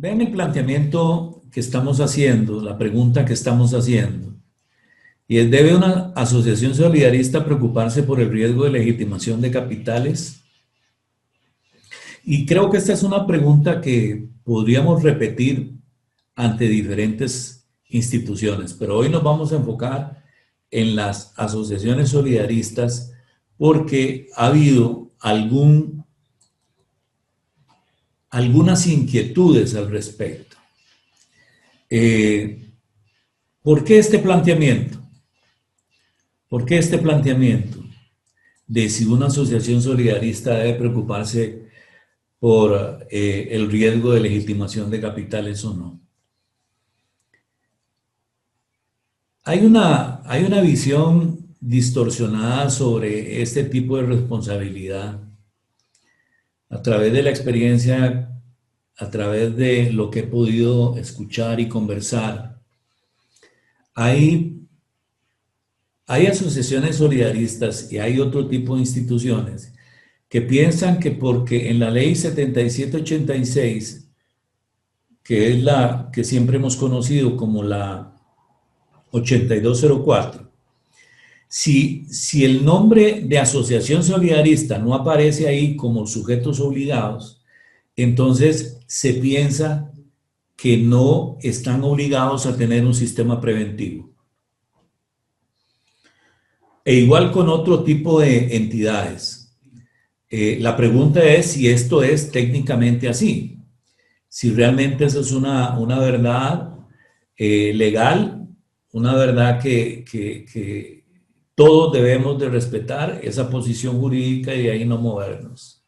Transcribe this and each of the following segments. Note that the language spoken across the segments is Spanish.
Vean el planteamiento que estamos haciendo, la pregunta que estamos haciendo. Y es, ¿debe una asociación solidarista preocuparse por el riesgo de legitimación de capitales? Y creo que esta es una pregunta que podríamos repetir ante diferentes instituciones, pero hoy nos vamos a enfocar en las asociaciones solidaristas porque ha habido algunas inquietudes al respecto. ¿Por qué este planteamiento? ¿Por qué este planteamiento de si una asociación solidarista debe preocuparse por el riesgo de legitimación de capitales o no? Hay una visión distorsionada sobre este tipo de responsabilidad a través de la experiencia, a través de lo que he podido escuchar y conversar. Hay asociaciones solidaristas y hay otro tipo de instituciones que piensan que porque en la ley 7786, que es la que siempre hemos conocido como la 8204, si el nombre de asociación solidarista no aparece ahí como sujetos obligados, entonces se piensa que no están obligados a tener un sistema preventivo. E igual con otro tipo de entidades. La pregunta es si esto es técnicamente así, si realmente eso es una verdad legal, una verdad que todos debemos de respetar esa posición jurídica y de ahí no movernos.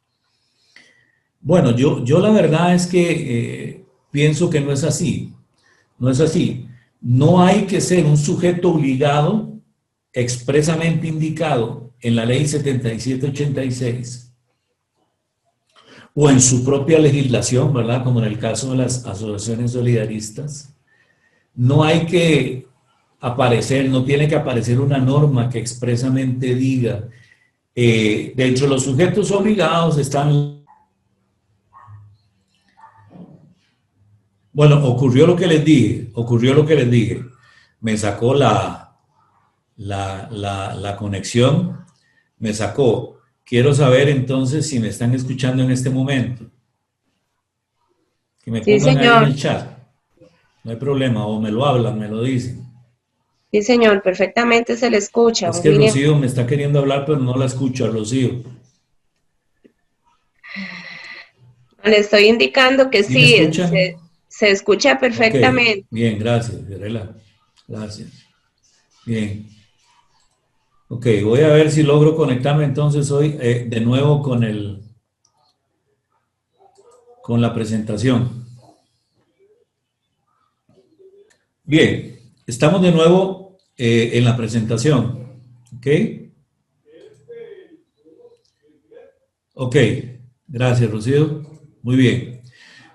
Bueno, yo la verdad es que pienso que no es así, no es así. No hay que ser un sujeto obligado expresamente indicado en la ley 7786 o en su propia legislación, ¿verdad? Como en el caso de las asociaciones solidaristas. No hay que aparecer, no tiene que aparecer una norma que expresamente diga, dentro de los sujetos obligados están... Bueno, ocurrió lo que les dije, me sacó la conexión, me sacó. Quiero saber entonces si me están escuchando en este momento. Que me Sí, pongan ahí en señor. el chat. No hay problema, o me lo hablan, me lo dicen. Sí, señor. Perfectamente se le escucha. Es Muy que bien. Rocío me está queriendo hablar, pero no la escucho a Rocío. Le estoy indicando que ¿Sí me sí, escuchan? se escucha Ok, perfectamente. bien, gracias, Fiorella. Gracias. Bien. Ok, voy a ver si logro conectarme entonces hoy de nuevo con la presentación. Bien, estamos de nuevo en la presentación. ¿Ok? Ok, gracias, Rocío. Muy bien.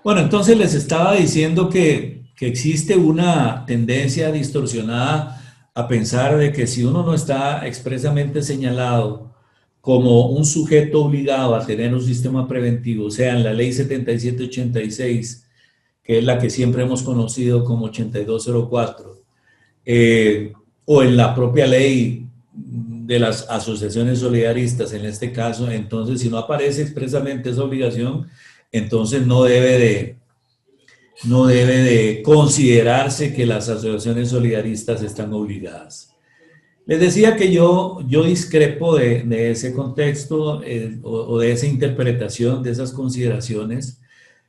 Bueno, entonces les estaba diciendo que existe una tendencia distorsionada a pensar de que si uno no está expresamente señalado como un sujeto obligado a tener un sistema preventivo, o sea, en la ley 7786, que es la que siempre hemos conocido como 8204, o en la propia ley de las asociaciones solidaristas, en este caso, entonces si no aparece expresamente esa obligación, entonces no debe de considerarse que las asociaciones solidaristas están obligadas. Les decía que yo discrepo de ese contexto o de esa interpretación, de esas consideraciones.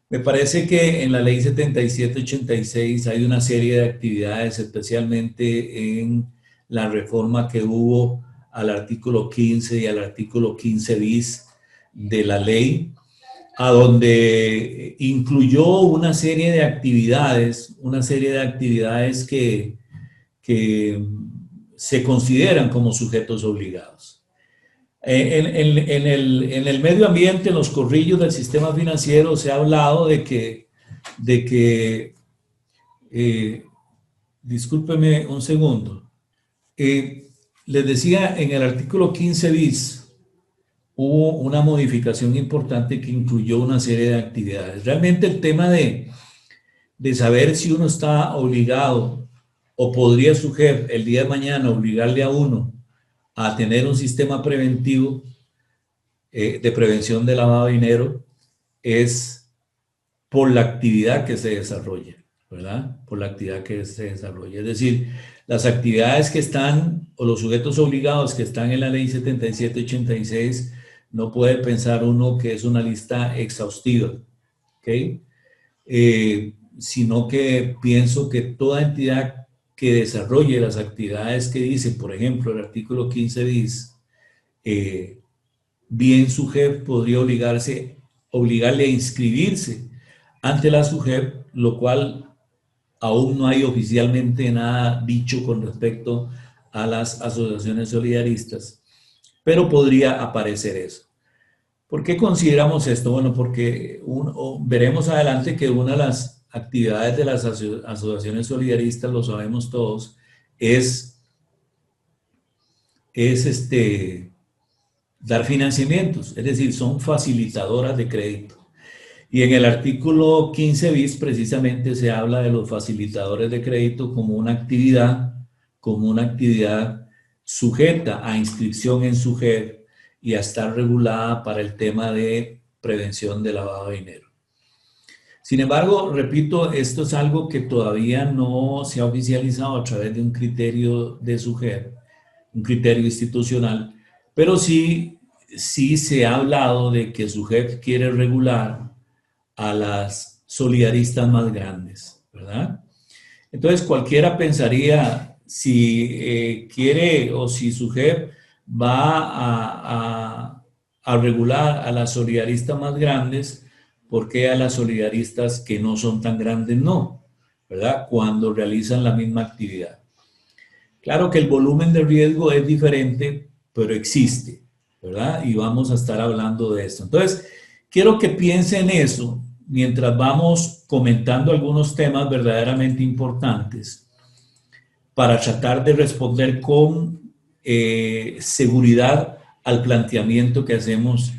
Me parece que en la ley 7786 hay una serie de actividades, especialmente en la reforma que hubo al artículo 15 y al artículo 15 bis de la ley, a donde incluyó una serie de actividades que se consideran como sujetos obligados. En el medio ambiente, en los corrillos del sistema financiero, se ha hablado de que discúlpeme un segundo, les decía, en el artículo 15 bis hubo una modificación importante que incluyó una serie de actividades. Realmente el tema de saber si uno está obligado o podría su jefe el día de mañana obligarle a uno a tener un sistema preventivo de prevención de lavado de dinero, es por la actividad que se desarrolla, ¿verdad? Por la actividad que se desarrolla. Es decir, las actividades que están, o los sujetos obligados que están en la ley 7786, no puede pensar uno que es una lista exhaustiva, ¿ok? Sino que pienso que toda entidad que desarrolle las actividades que dice, por ejemplo, el artículo 15 bis, bien su jefe podría obligarle a inscribirse ante la SUGEP, lo cual aún no hay oficialmente nada dicho con respecto a las asociaciones solidaristas, pero podría aparecer eso. ¿Por qué consideramos esto? Bueno, porque veremos adelante que una de las actividades de las asociaciones solidaristas, lo sabemos todos, es dar financiamientos, es decir, son facilitadoras de crédito. Y en el artículo 15 bis precisamente se habla de los facilitadores de crédito como una actividad sujeta a inscripción en SUGEP y a estar regulada para el tema de prevención de lavado de dinero. Sin embargo, repito, esto es algo que todavía no se ha oficializado a través de un criterio de SUGEP, un criterio institucional, pero sí se ha hablado de que SUGEP quiere regular a las solidaristas más grandes, ¿verdad? Entonces cualquiera pensaría si quiere o si SUGEP va a regular a las solidaristas más grandes, ¿por qué a las solidaristas que no son tan grandes no? ¿Verdad? Cuando realizan la misma actividad. Claro que el volumen de riesgo es diferente, pero existe, ¿verdad? Y vamos a estar hablando de esto. Entonces, quiero que piensen eso mientras vamos comentando algunos temas verdaderamente importantes para tratar de responder con seguridad al planteamiento que hacemos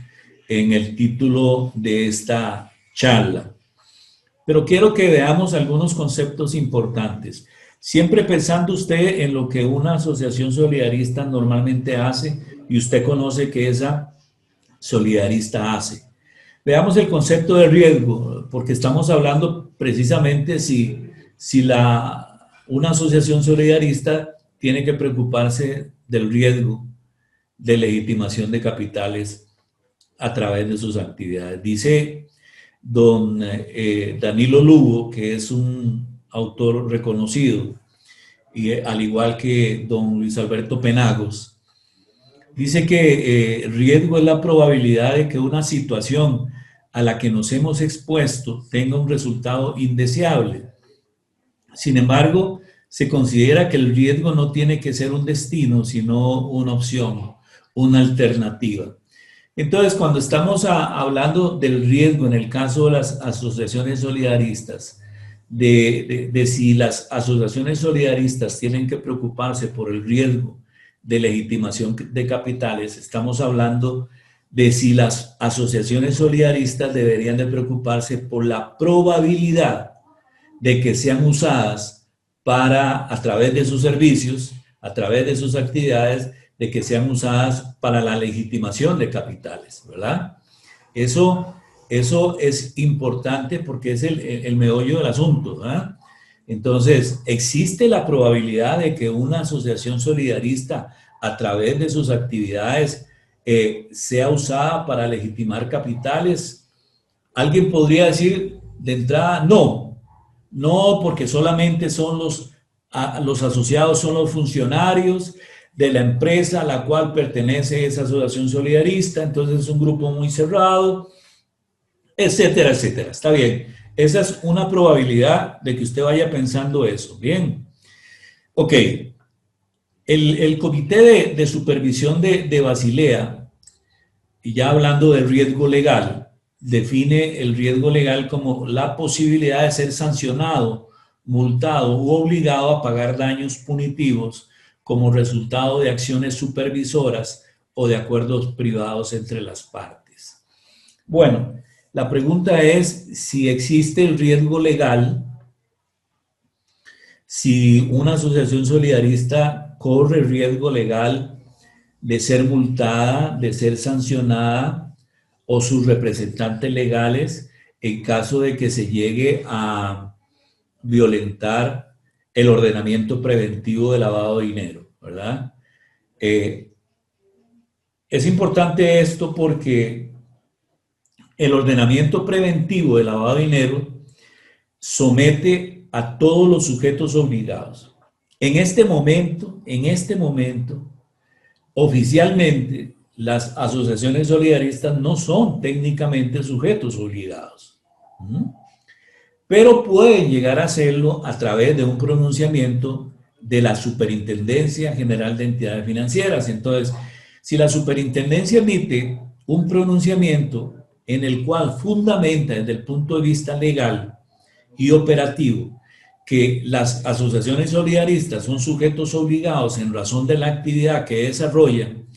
en el título de esta charla. Pero quiero que veamos algunos conceptos importantes. Siempre pensando usted en lo que una asociación solidarista normalmente hace y usted conoce que esa solidarista hace. Veamos el concepto de riesgo, porque estamos hablando precisamente si una asociación solidarista tiene que preocuparse del riesgo de legitimación de capitales a través de sus actividades. Dice don Danilo Lugo, que es un autor reconocido, y al igual que don Luis Alberto Penagos, dice que riesgo es la probabilidad de que una situación a la que nos hemos expuesto tenga un resultado indeseable. Sin embargo, se considera que el riesgo no tiene que ser un destino, sino una opción, una alternativa. Entonces, cuando estamos hablando del riesgo en el caso de las asociaciones solidaristas, de si las asociaciones solidaristas tienen que preocuparse por el riesgo de legitimación de capitales, estamos hablando de si las asociaciones solidaristas deberían de preocuparse por la probabilidad de que sean usadas a través de sus servicios, a través de sus actividades, de que sean usadas para la legitimación de capitales, ¿verdad? Eso es importante porque es el meollo del asunto, ¿verdad? Entonces, existe la probabilidad de que una asociación solidarista, a través de sus actividades, sea usada para legitimar capitales. Alguien podría decir de entrada, no, porque solamente son los asociados, son los funcionarios de la empresa a la cual pertenece esa asociación solidarista, entonces es un grupo muy cerrado, etcétera, etcétera. Está bien. Esa es una probabilidad de que usted vaya pensando eso. Bien. Ok. El Comité de Supervisión de Basilea, y ya hablando de riesgo legal, define el riesgo legal como la posibilidad de ser sancionado, multado u obligado a pagar daños punitivos como resultado de acciones supervisoras o de acuerdos privados entre las partes. Bueno, la pregunta es si existe el riesgo legal si una asociación solidarista corre riesgo legal de ser multada, de ser sancionada, o sus representantes legales en caso de que se llegue a violentar el ordenamiento preventivo de lavado de dinero, ¿verdad? Es importante esto porque el ordenamiento preventivo de lavado de dinero somete a todos los sujetos obligados. En este momento, oficialmente, las asociaciones solidaristas no son técnicamente sujetos obligados, pero pueden llegar a hacerlo a través de un pronunciamiento de la Superintendencia General de Entidades Financieras. Entonces, si la superintendencia emite un pronunciamiento en el cual fundamenta desde el punto de vista legal y operativo que las asociaciones solidaristas son sujetos obligados en razón de la actividad que desarrollan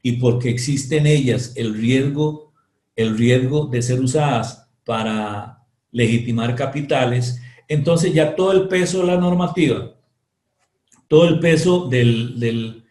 y porque existe en ellas el riesgo de ser usadas para legitimar capitales, entonces ya todo el peso de la normativa, todo el peso del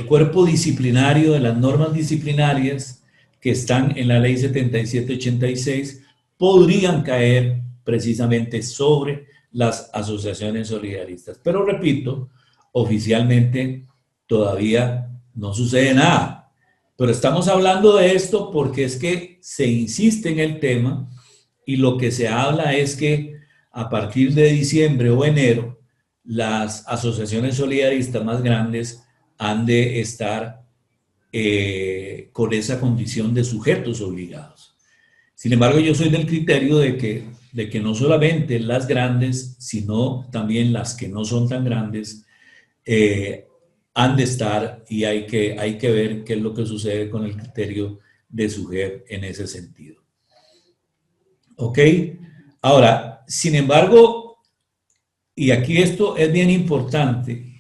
cuerpo disciplinario, de las normas disciplinarias que están en la ley 7786, podrían caer precisamente sobre las asociaciones solidaristas. Pero repito, oficialmente todavía no sucede nada. Pero estamos hablando de esto porque es que se insiste en el tema y lo que se habla es que a partir de diciembre o enero, las asociaciones solidaristas más grandes han de estar con esa condición de sujetos obligados. Sin embargo, yo soy del criterio de que no solamente las grandes, sino también las que no son tan grandes, han de estar y hay que ver qué es lo que sucede con el criterio de SUGEP en ese sentido. ¿Ok? Ahora, sin embargo, y aquí esto es bien importante,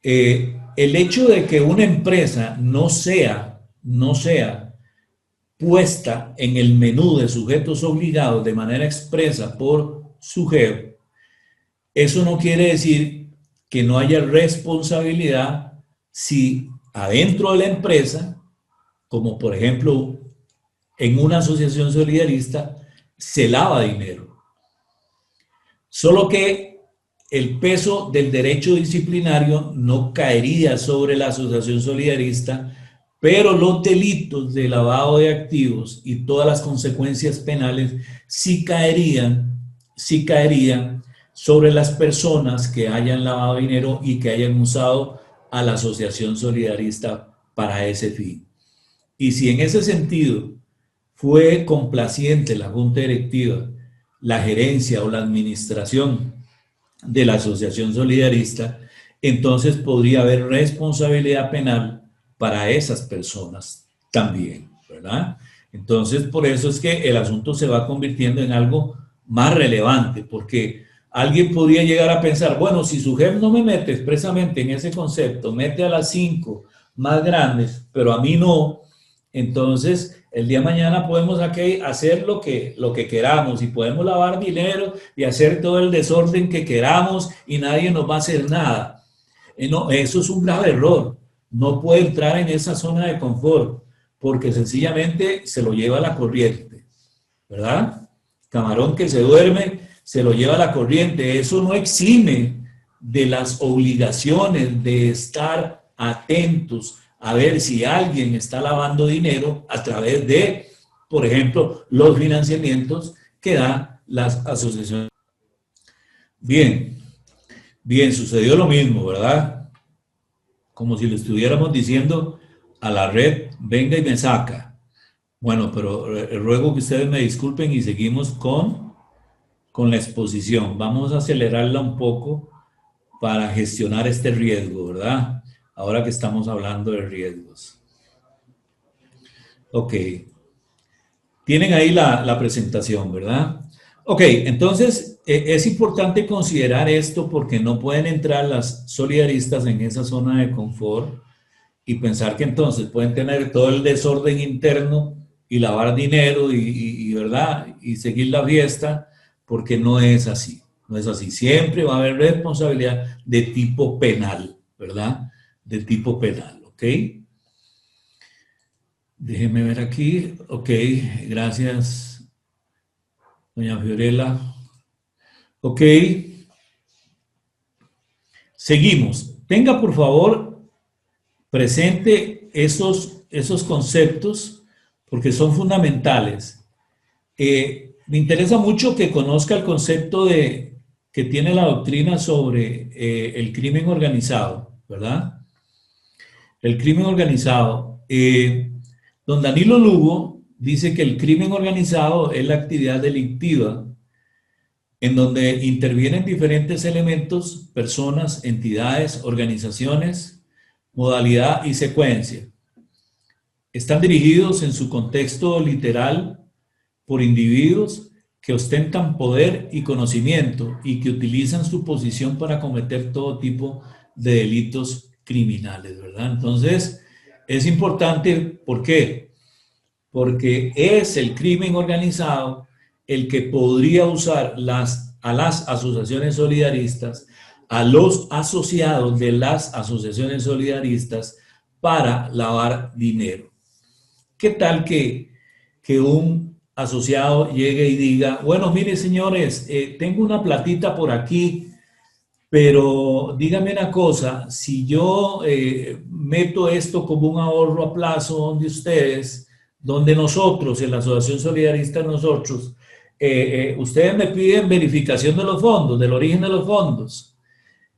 el hecho de que una empresa no sea puesta en el menú de sujetos obligados de manera expresa por SUGEP, eso no quiere decir que no haya responsabilidad si adentro de la empresa, como por ejemplo en una asociación solidarista, se lava dinero. Solo que el peso del derecho disciplinario no caería sobre la asociación solidarista, pero los delitos de lavado de activos y todas las consecuencias penales sí caerían sobre las personas que hayan lavado dinero y que hayan usado a la asociación solidarista para ese fin. Y si en ese sentido fue complaciente la junta directiva, la gerencia o la administración de la asociación solidarista, entonces podría haber responsabilidad penal para esas personas también, ¿verdad? Entonces, por eso es que el asunto se va convirtiendo en algo más relevante, porque alguien podría llegar a pensar, bueno, si SUGEP no me mete expresamente en ese concepto, mete a las 5 más grandes, pero a mí no, entonces el día de mañana podemos aquí hacer lo que queramos y podemos lavar dinero y hacer todo el desorden que queramos y nadie nos va a hacer nada. No, eso es un grave error. No puede entrar en esa zona de confort porque sencillamente se lo lleva la corriente, ¿verdad? Camarón que se duerme, se lo lleva la corriente. Eso no exime de las obligaciones de estar atentos a ver si alguien está lavando dinero a través de, por ejemplo, los financiamientos que dan las asociaciones. Bien, sucedió lo mismo, ¿verdad? Como si le estuviéramos diciendo a la red, venga y me saca. Bueno, pero ruego que ustedes me disculpen y seguimos con la exposición. Vamos a acelerarla un poco para gestionar este riesgo, ¿verdad? Ahora que estamos hablando de riesgos. Ok. Tienen ahí la presentación, ¿verdad? Ok, entonces es importante considerar esto porque no pueden entrar las solidaristas en esa zona de confort y pensar que entonces pueden tener todo el desorden interno y lavar dinero y ¿verdad? Y seguir la fiesta, porque no es así. No es así. Siempre va a haber responsabilidad de tipo penal, ¿verdad? De tipo penal, ¿ok? Déjeme ver aquí. Ok, gracias, doña Fiorella. Ok, seguimos. Tenga, por favor, presente esos conceptos porque son fundamentales. Me interesa mucho que conozca el concepto que tiene la doctrina sobre el crimen organizado, ¿verdad? El crimen organizado. Don Danilo Lugo dice que el crimen organizado es la actividad delictiva en donde intervienen diferentes elementos, personas, entidades, organizaciones, modalidad y secuencia. Están dirigidos en su contexto literal por individuos que ostentan poder y conocimiento y que utilizan su posición para cometer todo tipo de delitos criminales, ¿verdad? Entonces, es importante, ¿por qué? Porque es el crimen organizado el que podría usar a las asociaciones solidaristas, a los asociados de las asociaciones solidaristas para lavar dinero. ¿Qué tal que un asociado llegue y diga, bueno, mire señores, tengo una platita por aquí, pero dígame una cosa, si yo meto esto como un ahorro a plazo donde ustedes, donde nosotros, en la Asociación Solidarista nosotros, ustedes me piden verificación de los fondos, del origen de los fondos.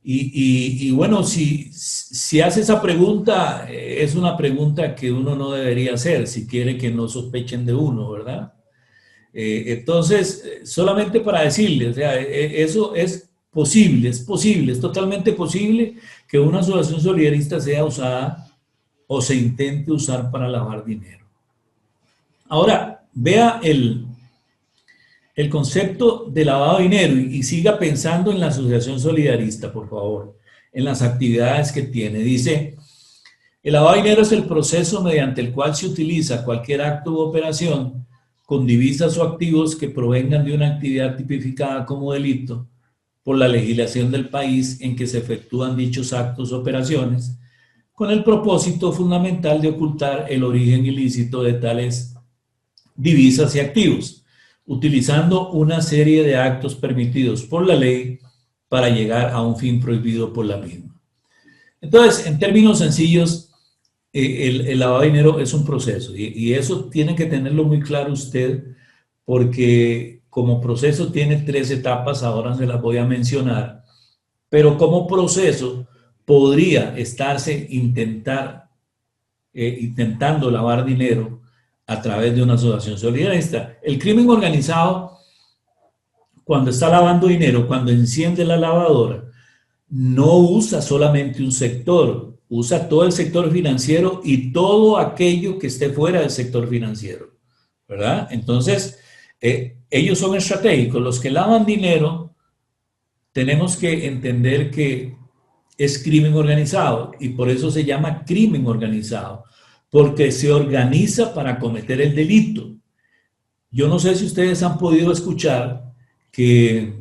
Y bueno, si hace esa pregunta, es una pregunta que uno no debería hacer si quiere que no sospechen de uno, ¿verdad? Entonces, solamente para decirles, o sea, eso es posible, es totalmente posible que una asociación solidarista sea usada o se intente usar para lavar dinero. Ahora, vea el concepto de lavado de dinero y siga pensando en la asociación solidarista, por favor, en las actividades que tiene. Dice, el lavado de dinero es el proceso mediante el cual se utiliza cualquier acto u operación con divisas o activos que provengan de una actividad tipificada como delito por la legislación del país en que se efectúan dichos actos o operaciones, con el propósito fundamental de ocultar el origen ilícito de tales divisas y activos, utilizando una serie de actos permitidos por la ley para llegar a un fin prohibido por la misma. Entonces, en términos sencillos, el lavado de dinero es un proceso y eso tiene que tenerlo muy claro usted porque como proceso tiene 3 etapas, ahora se las voy a mencionar, pero como proceso podría estarse intentando lavar dinero a través de una asociación solidarista. El crimen organizado, cuando está lavando dinero, cuando enciende la lavadora, no usa solamente un sector, usa todo el sector financiero y todo aquello que esté fuera del sector financiero, ¿verdad? Entonces, ellos son estratégicos. Los que lavan dinero, tenemos que entender que es crimen organizado y por eso se llama crimen organizado, porque se organiza para cometer el delito. Yo no sé si ustedes han podido escuchar que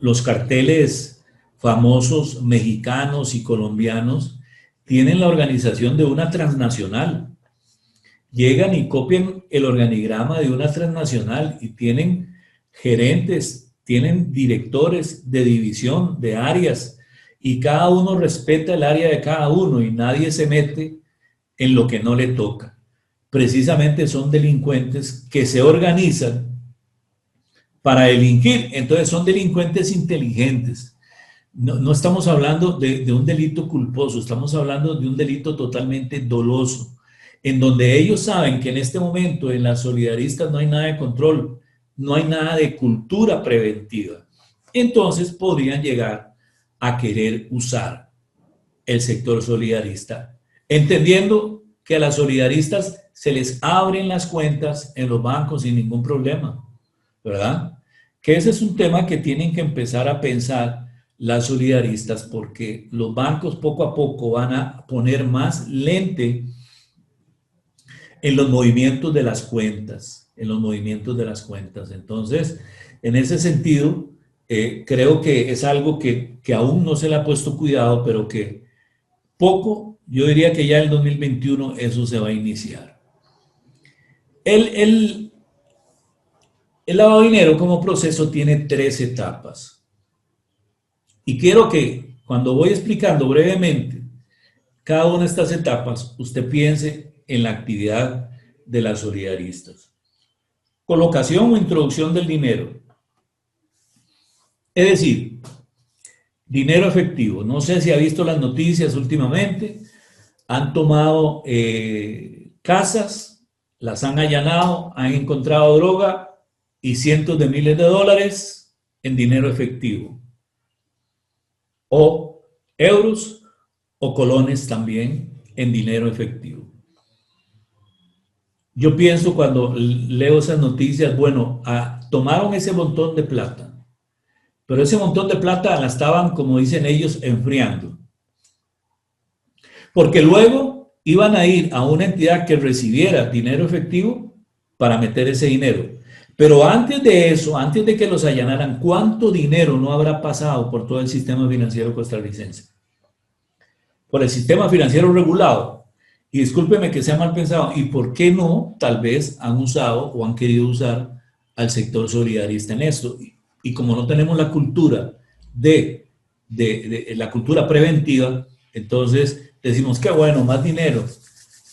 los carteles famosos mexicanos y colombianos tienen la organización de una transnacional. Llegan y copian el organigrama de una transnacional y tienen gerentes, tienen directores de división, de áreas, y cada uno respeta el área de cada uno y nadie se mete en lo que no le toca. Precisamente son delincuentes que se organizan para delinquir, entonces son delincuentes inteligentes. No estamos hablando de un delito culposo, estamos hablando de un delito totalmente doloso, en donde ellos saben que en este momento en las solidaristas no hay nada de control, no hay nada de cultura preventiva. Entonces podrían llegar a querer usar el sector solidarista, entendiendo que a las solidaristas se les abren las cuentas en los bancos sin ningún problema, ¿verdad? Que ese es un tema que tienen que empezar a pensar las solidaristas porque los bancos poco a poco van a poner más lente en los movimientos de las cuentas, en los movimientos de las cuentas. Entonces, en ese sentido, creo que es algo que aún no se le ha puesto cuidado, pero que poco, yo diría que ya en el 2021 eso se va a iniciar. El, el lavado de dinero como proceso tiene 3 etapas. Y quiero que cuando voy explicando brevemente cada una de estas etapas, usted piense en la actividad de las solidaristas. Colocación o introducción del dinero. Es decir, dinero efectivo. No sé si ha visto las noticias últimamente. Han tomado casas, las han allanado, han encontrado droga y cientos de miles de dólares en dinero efectivo. O euros o colones también en dinero efectivo. Yo pienso cuando leo esas noticias, bueno, tomaron ese montón de plata, pero ese montón de plata la estaban, como dicen ellos, enfriando. Porque luego iban a ir a una entidad que recibiera dinero efectivo para meter ese dinero. Pero antes de eso, antes de que los allanaran, ¿cuánto dinero no habrá pasado por todo el sistema financiero costarricense? Por el sistema financiero regulado. Y discúlpeme que sea mal pensado, ¿y por qué no tal vez han usado o han querido usar al sector solidarista en esto? Y como no tenemos la cultura de la cultura preventiva, entonces decimos que bueno, más dinero,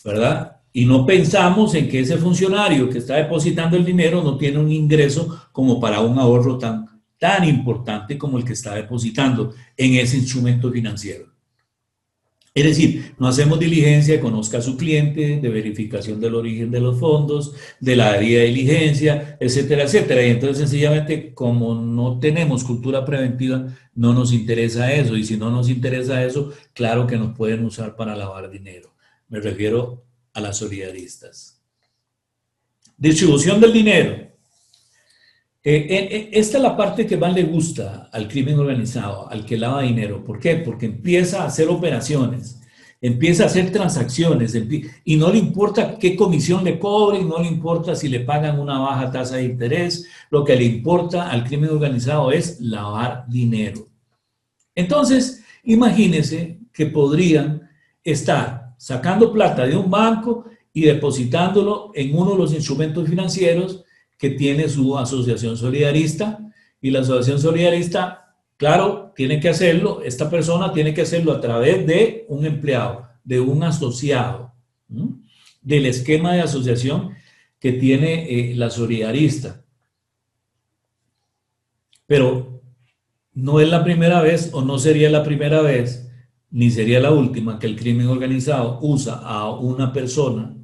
¿verdad? Y no pensamos en que ese funcionario que está depositando el dinero no tiene un ingreso como para un ahorro tan importante como el que está depositando en ese instrumento financiero. Es decir, no hacemos diligencia de conozca a su cliente, de verificación del origen de los fondos, de la debida diligencia, etcétera, etcétera. Y entonces sencillamente como no tenemos cultura preventiva, no nos interesa eso. Y si no nos interesa eso, claro que nos pueden usar para lavar dinero. Me refiero a las solidaristas. Distribución del dinero. Esta es la parte que más le gusta al crimen organizado, al que lava dinero. ¿Por qué? Porque empieza a hacer operaciones, empieza a hacer transacciones y no le importa qué comisión le cobren, no le importa si le pagan una baja tasa de interés, lo que le importa al crimen organizado es lavar dinero. Entonces, imagínense que podrían estar sacando plata de un banco y depositándolo en uno de los instrumentos financieros que tiene su asociación solidarista, y la asociación solidarista, claro, tiene que hacerlo, esta persona tiene que hacerlo a través de un empleado, de un asociado, del esquema de asociación que tiene la solidarista. Pero no es la primera vez, o no sería la primera vez, ni sería la última, que el crimen organizado usa a una persona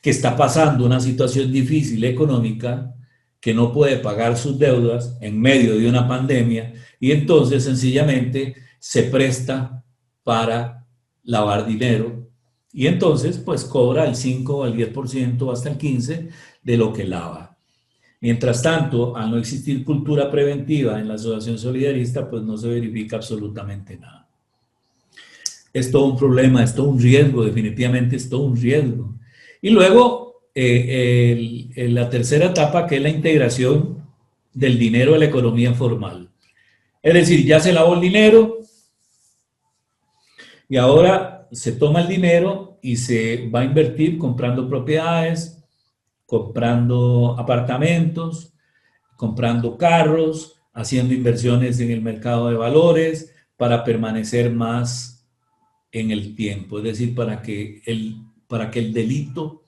que está pasando una situación difícil económica, que no puede pagar sus deudas en medio de una pandemia, y entonces sencillamente se presta para lavar dinero, y entonces pues cobra el 5 o el 10%, hasta el 15% de lo que lava. Mientras tanto, al no existir cultura preventiva en la asociación solidarista, pues no se verifica absolutamente nada. Es todo un problema, es todo un riesgo, definitivamente es todo un riesgo. Y luego la tercera etapa, que es la integración del dinero a la economía formal. Es decir, ya se lavó el dinero y ahora se toma el dinero y se va a invertir comprando propiedades, comprando apartamentos, comprando carros, haciendo inversiones en el mercado de valores para permanecer más en el tiempo, es decir, para que el delito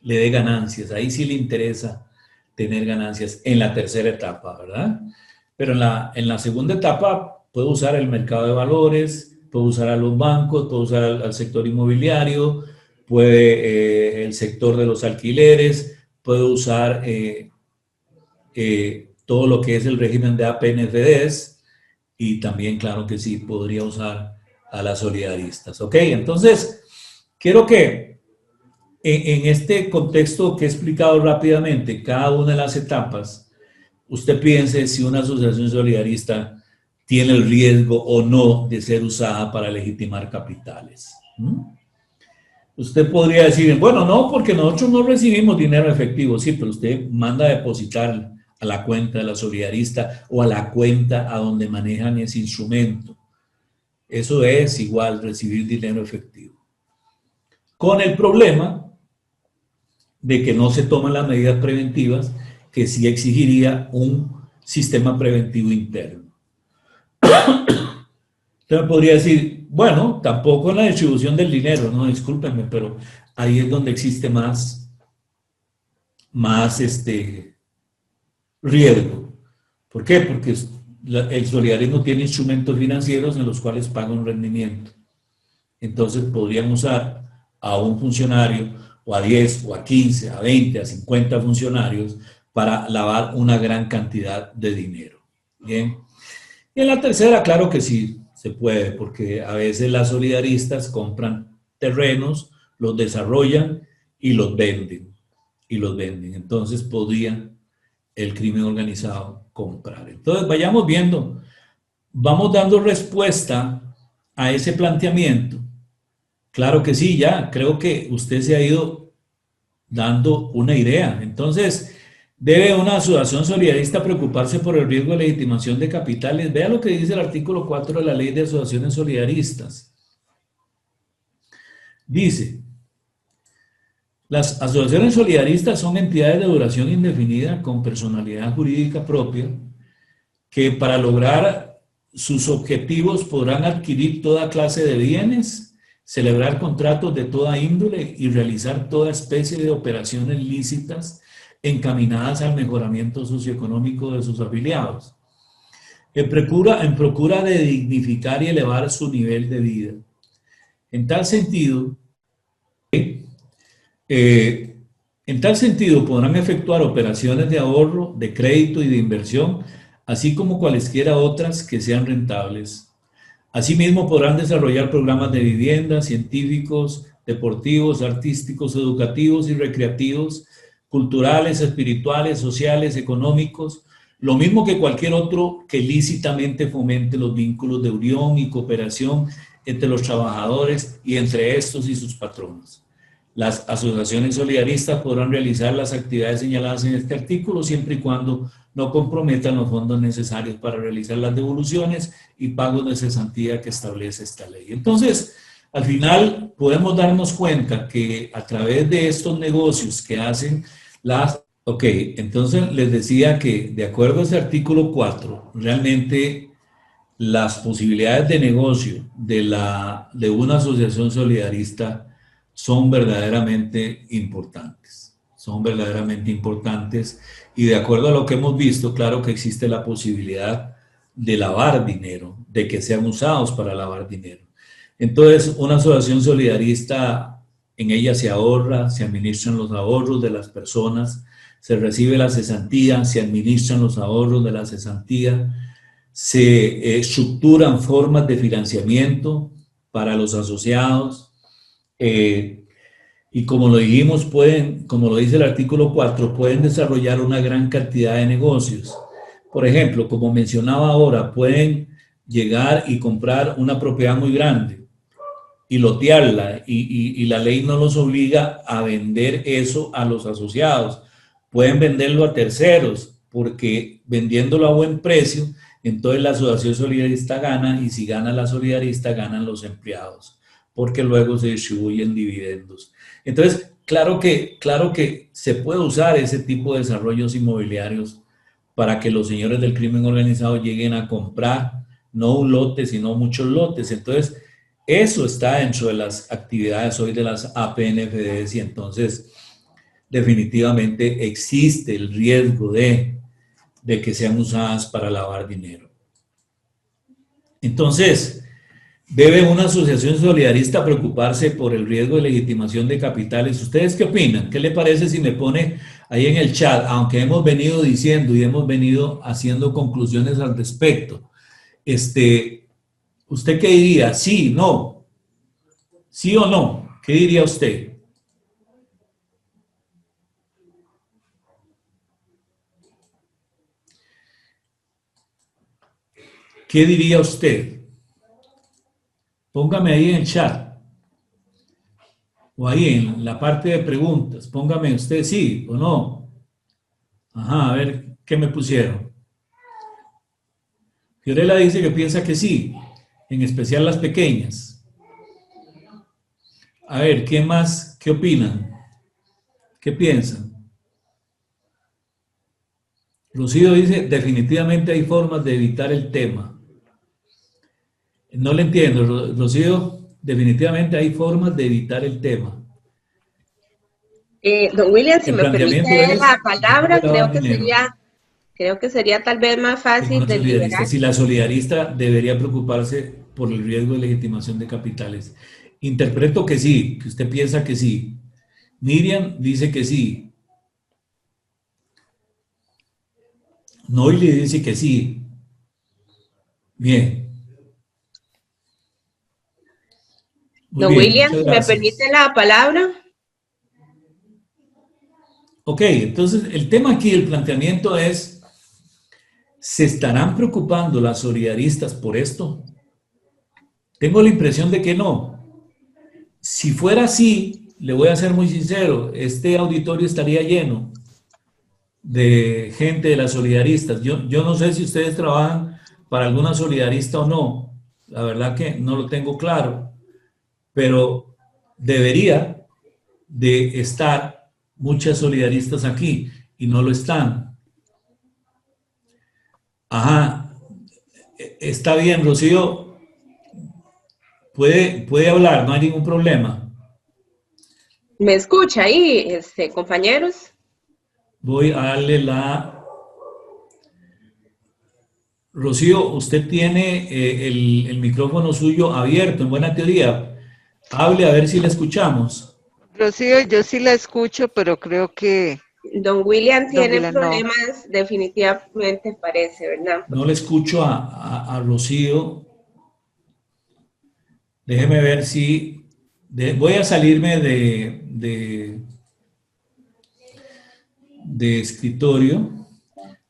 le dé ganancias. Ahí sí le interesa tener ganancias en la tercera etapa, ¿verdad? Pero en la segunda etapa puede usar el mercado de valores, puede usar a los bancos, puede usar al sector inmobiliario, puede el sector de los alquileres, puede usar todo lo que es el régimen de APNFDs, y también, claro que sí, podría usar a las solidaristas. ¿Ok? Entonces, quiero que en este contexto que he explicado rápidamente, cada una de las etapas, usted piense si una asociación solidarista tiene el riesgo o no de ser usada para legitimar capitales. Usted podría decir, bueno, no, porque nosotros no recibimos dinero efectivo. Sí, pero usted manda a depositar a la cuenta de la solidarista o a la cuenta a donde manejan ese instrumento. Eso es igual recibir dinero efectivo. Con el problema de que no se toman las medidas preventivas que sí exigiría un sistema preventivo interno. Usted me podría decir, bueno, tampoco en la distribución del dinero, no, discúlpenme, pero ahí es donde existe más riesgo. ¿Por qué? Porque el solidarismo tiene instrumentos financieros en los cuales paga un rendimiento. Entonces podrían usar a un funcionario o a 10 o a 15, a 20, a 50 funcionarios para lavar una gran cantidad de dinero. Bien. Y en la tercera, claro que sí se puede, porque a veces las solidaristas compran terrenos, los desarrollan y los venden. Entonces podría el crimen organizado comprar. Entonces vayamos viendo, vamos dando respuesta a ese planteamiento. Claro que sí, ya creo que usted se ha ido dando una idea. Entonces, ¿debe una asociación solidarista preocuparse por el riesgo de legitimación de capitales? Vea lo que dice el artículo 4 de la Ley de Asociaciones Solidaristas. Dice, las asociaciones solidaristas son entidades de duración indefinida con personalidad jurídica propia que para lograr sus objetivos podrán adquirir toda clase de bienes, celebrar contratos de toda índole y realizar toda especie de operaciones lícitas encaminadas al mejoramiento socioeconómico de sus afiliados, en procura de dignificar y elevar su nivel de vida. En tal sentido, podrán efectuar operaciones de ahorro, de crédito y de inversión, así como cualesquiera otras que sean rentables. Asimismo, podrán desarrollar programas de vivienda, científicos, deportivos, artísticos, educativos y recreativos, culturales, espirituales, sociales, económicos, lo mismo que cualquier otro que lícitamente fomente los vínculos de unión y cooperación entre los trabajadores y entre estos y sus patronos. Las asociaciones solidaristas podrán realizar las actividades señaladas en este artículo siempre y cuando no comprometan los fondos necesarios para realizar las devoluciones y pagos de cesantía que establece esta ley. Entonces, al final podemos darnos cuenta que a través de estos negocios que hacen las... Ok, entonces les decía que de acuerdo a ese artículo 4, realmente las posibilidades de negocio de una asociación solidarista son verdaderamente importantes. Y de acuerdo a lo que hemos visto, claro que existe la posibilidad de lavar dinero, de que sean usados para lavar dinero. Entonces, una asociación solidarista, en ella se ahorra, se administran los ahorros de las personas, se recibe la cesantía, se administran los ahorros de la cesantía, se estructuran formas de financiamiento para los asociados, y como lo dijimos, como lo dice el artículo 4, pueden desarrollar una gran cantidad de negocios. Por ejemplo, como mencionaba ahora, pueden llegar y comprar una propiedad muy grande y lotearla, y la ley no los obliga a vender eso a los asociados. Pueden venderlo a terceros, porque vendiéndolo a buen precio, entonces la asociación solidarista gana, y si gana la solidarista, ganan los empleados, porque luego se distribuyen dividendos. Entonces, claro que se puede usar ese tipo de desarrollos inmobiliarios para que los señores del crimen organizado lleguen a comprar no un lote, sino muchos lotes. Entonces, eso está dentro de las actividades hoy de las APNFDs, y entonces definitivamente existe el riesgo de que sean usadas para lavar dinero. Entonces, ¿debe una asociación solidarista preocuparse por el riesgo de legitimación de capitales? ¿Ustedes qué opinan? ¿Qué le parece si me pone ahí en el chat? Aunque hemos venido diciendo y hemos venido haciendo conclusiones al respecto. ¿Usted qué diría? ¿Sí, no? ¿Sí o no? ¿Qué diría usted? ¿Qué diría usted? Póngame ahí en el chat. O ahí en la parte de preguntas. Póngame usted sí o no. Ajá, a ver. ¿Qué me pusieron? Fiorella dice que piensa que sí, en especial las pequeñas. A ver, ¿qué más? ¿Qué opinan? ¿Qué piensan? Rocío dice, definitivamente hay formas de evitar el tema. No le entiendo, Rocío. Definitivamente hay formas de evitar el tema. Don William, si El me planteamiento permite es la dejar de palabra, lavar dinero creo que sería tal vez más en fácil una solidarista. deliberar. Si la solidarista debería preocuparse por el riesgo de legitimación de capitales. Interpreto que sí, que usted piensa que sí. Miriam dice que sí. Noily dice que sí. Bien. Muy Don bien, William, muchas si me permite gracias. la palabra. Ok, entonces el tema aquí, el planteamiento es, ¿se estarán preocupando las solidaristas por esto? Tengo la impresión de que no. Si fuera así, le voy a ser muy sincero, este auditorio estaría lleno de gente de las solidaristas. Yo no sé si ustedes trabajan para alguna solidarista o no. La verdad que no lo tengo claro, pero debería de estar muchas solidaristas aquí y no lo están. Ajá, está bien, Rocío, puede hablar, no hay ningún problema. ¿Me escucha ahí, compañeros? Voy a darle la... Rocío, usted tiene el micrófono suyo abierto, en buena teoría. Hable a ver si le escuchamos. Rocío, yo sí la escucho, pero creo que Don William Don tiene Vila no. problemas, definitivamente parece, ¿verdad? No le escucho a Rocío. Déjeme ver si... voy a salirme de escritorio.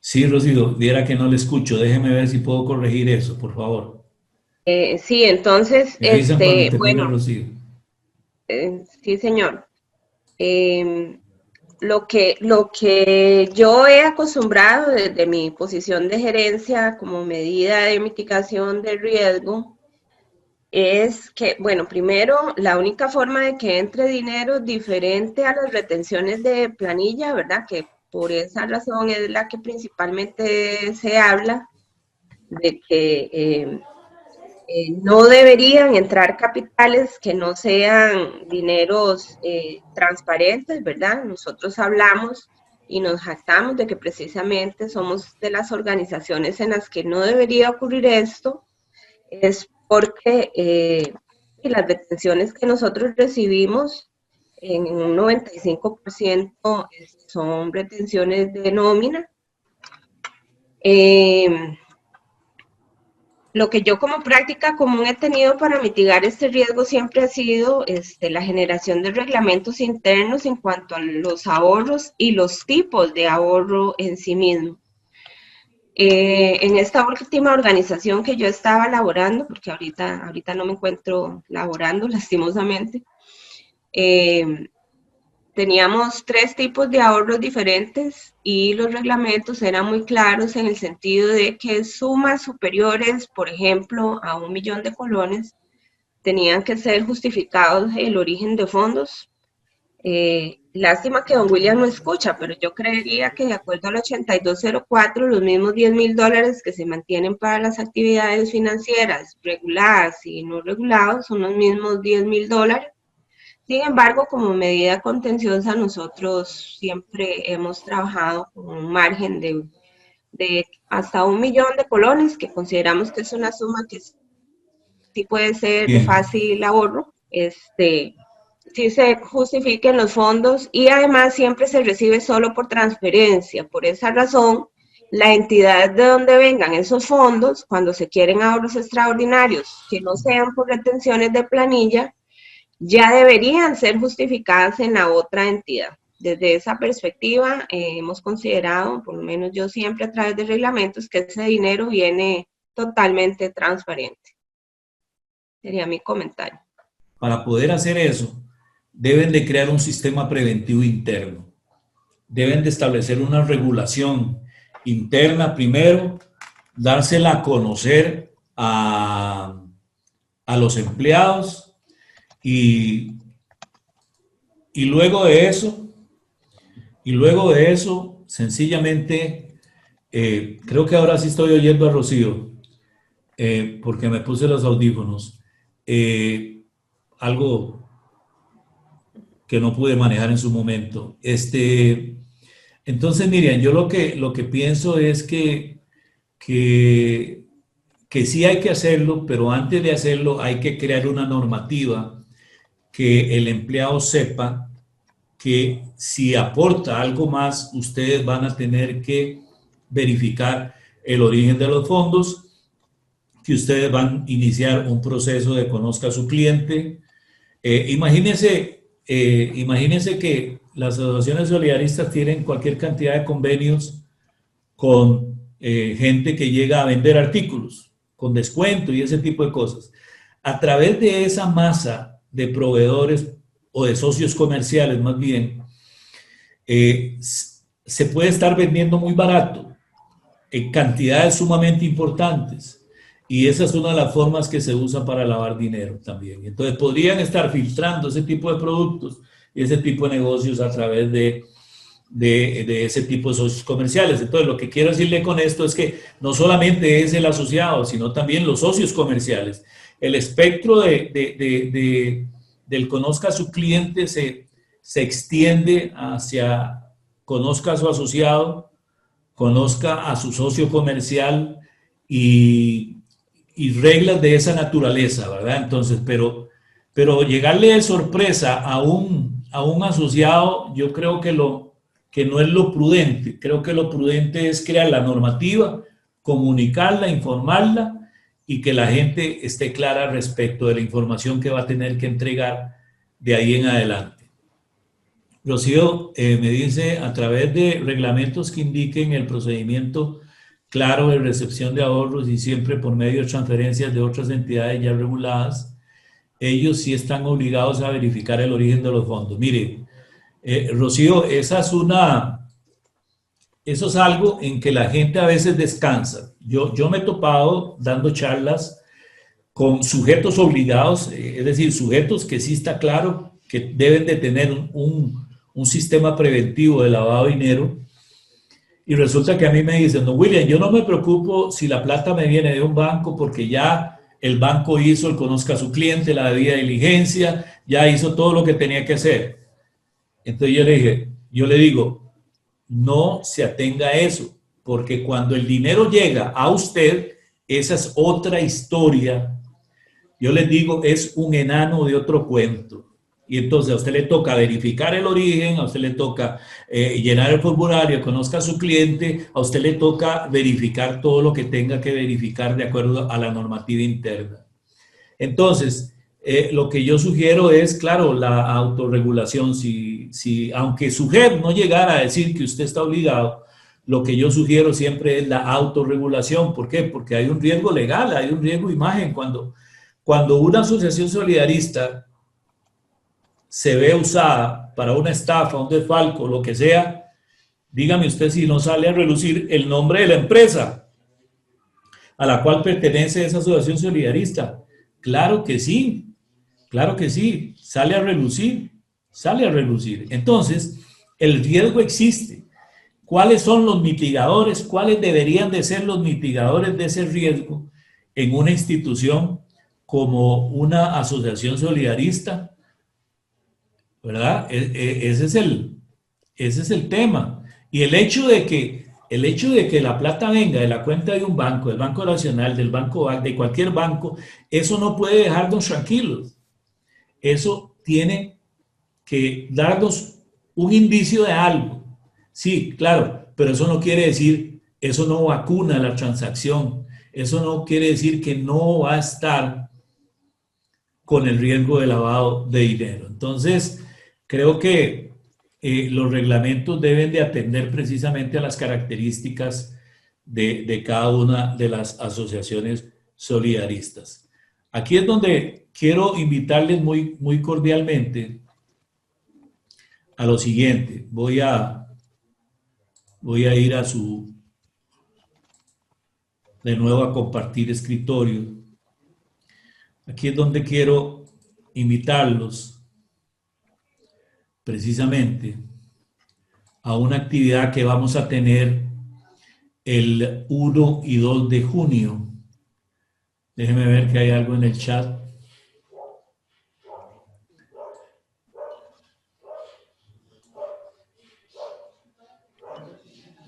Sí, Rocío, viera que no le escucho. Déjeme ver si puedo corregir eso, por favor. Sí, entonces, Me avisan cuando termine bueno, Rocío. sí, señor. Eh, lo que yo he acostumbrado desde mi posición de gerencia como medida de mitigación del riesgo es que, bueno, primero, la única forma de que entre dinero diferente a las retenciones de planilla, ¿verdad? Que por esa razón es la que principalmente se habla, de que no deberían entrar capitales que no sean dineros transparentes, ¿verdad? Nosotros hablamos y nos jactamos de que precisamente somos de las organizaciones en las que no debería ocurrir esto, es porque las retenciones que nosotros recibimos en un 95% son retenciones de nómina. Lo que yo como práctica común he tenido para mitigar este riesgo siempre ha sido la generación de reglamentos internos en cuanto a los ahorros y los tipos de ahorro en sí mismo. En esta última organización que yo estaba laborando, porque ahorita no me encuentro laborando lastimosamente, teníamos 3 tipos de ahorros diferentes y los reglamentos eran muy claros en el sentido de que sumas superiores, por ejemplo, a 1 millón de colones, tenían que ser justificados el origen de fondos. Lástima que don William no escucha, pero yo creería que de acuerdo al 8204, los mismos $10,000 que se mantienen para las actividades financieras reguladas y no reguladas son los mismos $10,000. Sin embargo, como medida contenciosa, nosotros siempre hemos trabajado con un margen de hasta 1 millón de colones, que consideramos que es una suma que sí puede ser de Bien, fácil ahorro, sí se justifiquen los fondos y además siempre se recibe solo por transferencia. Por esa razón, la entidad de donde vengan esos fondos, cuando se quieren ahorros extraordinarios que no sean por retenciones de planilla, ya deberían ser justificadas en la otra entidad. Desde esa perspectiva, hemos considerado, por lo menos yo siempre a través de reglamentos, que ese dinero viene totalmente transparente. Sería mi comentario. para poder hacer eso, deben de crear un sistema preventivo interno. Deben de establecer una regulación interna primero, dársela a conocer a los empleados y luego de eso, sencillamente, creo que ahora sí estoy oyendo a Rocío, porque me puse los audífonos, algo que no pude manejar en su momento. Entonces, Miriam, yo lo que pienso es que sí hay que hacerlo, pero antes de hacerlo hay que crear una normativa que el empleado sepa que si aporta algo más, ustedes van a tener que verificar el origen de los fondos, que ustedes van a iniciar un proceso de conozca a su cliente. Imagínense que las asociaciones solidaristas tienen cualquier cantidad de convenios con gente que llega a vender artículos con descuento y ese tipo de cosas. A través de esa masa de proveedores o de socios comerciales más bien, se puede estar vendiendo muy barato en cantidades sumamente importantes. Y esa es una de las formas que se usa para lavar dinero también. Entonces podrían estar filtrando ese tipo de productos y ese tipo de negocios a través de ese tipo de socios comerciales. Entonces lo que quiero decirle con esto es que no solamente es el asociado, sino también los socios comerciales. El espectro del conozca a su cliente se extiende hacia conozca a su asociado, conozca a su socio comercial y reglas de esa naturaleza, ¿verdad? Entonces, pero llegarle de sorpresa a un asociado, yo creo que no es lo prudente. Creo que lo prudente es crear la normativa, comunicarla, informarla y que la gente esté clara respecto de la información que va a tener que entregar de ahí en adelante. Rocío me dice, a través de reglamentos que indiquen el procedimiento claro de recepción de ahorros y siempre por medio de transferencias de otras entidades ya reguladas, ellos sí están obligados a verificar el origen de los fondos. Mire, Rocío, eso es algo en que la gente a veces descansa. Yo me he topado dando charlas con sujetos obligados, es decir, sujetos que sí está claro que deben de tener un sistema preventivo de lavado de dinero. Y resulta que a mí me dicen, no, William, yo no me preocupo si la plata me viene de un banco porque ya el banco hizo el conozca a su cliente, la debida diligencia, ya hizo todo lo que tenía que hacer. Entonces yo le digo, no se atenga a eso, porque cuando el dinero llega a usted, esa es otra historia. Yo les digo, es un enano de otro cuento. Y entonces a usted le toca verificar el origen, a usted le toca llenar el formulario, conozca a su cliente, a usted le toca verificar todo lo que tenga que verificar de acuerdo a la normativa interna. Entonces, lo que yo sugiero es, claro, la autorregulación. Aunque su jefe no llegara a decir que usted está obligado, lo que yo sugiero siempre es la autorregulación. ¿Por qué? Porque hay un riesgo legal, hay un riesgo de imagen. Cuando una asociación solidarista se ve usada para una estafa, un desfalco, lo que sea, dígame usted si no sale a relucir el nombre de la empresa a la cual pertenece esa asociación solidarista. Claro que sí, sale a relucir, Entonces, el riesgo existe. ¿Cuáles son los mitigadores? ¿Cuáles deberían de ser los mitigadores de ese riesgo en una institución como una asociación solidarista? ¿Verdad? Ese es el tema. Y el hecho de que la plata venga de la cuenta de un banco, del Banco Nacional, del Banco, de cualquier banco, eso no puede dejarnos tranquilos. Eso tiene que darnos un indicio de algo. Sí, claro, pero eso no quiere decir, eso no vacuna la transacción. Eso no quiere decir que no va a estar con el riesgo de lavado de dinero. Entonces, creo que los reglamentos deben de atender precisamente a las características de cada una de las asociaciones solidaristas. Aquí es donde quiero invitarles muy, muy cordialmente a lo siguiente. Voy a ir a su de nuevo a compartir escritorio. Aquí es donde quiero invitarlos precisamente a una actividad que vamos a tener el 1 y 2 de junio. Déjenme ver que hay algo en el chat.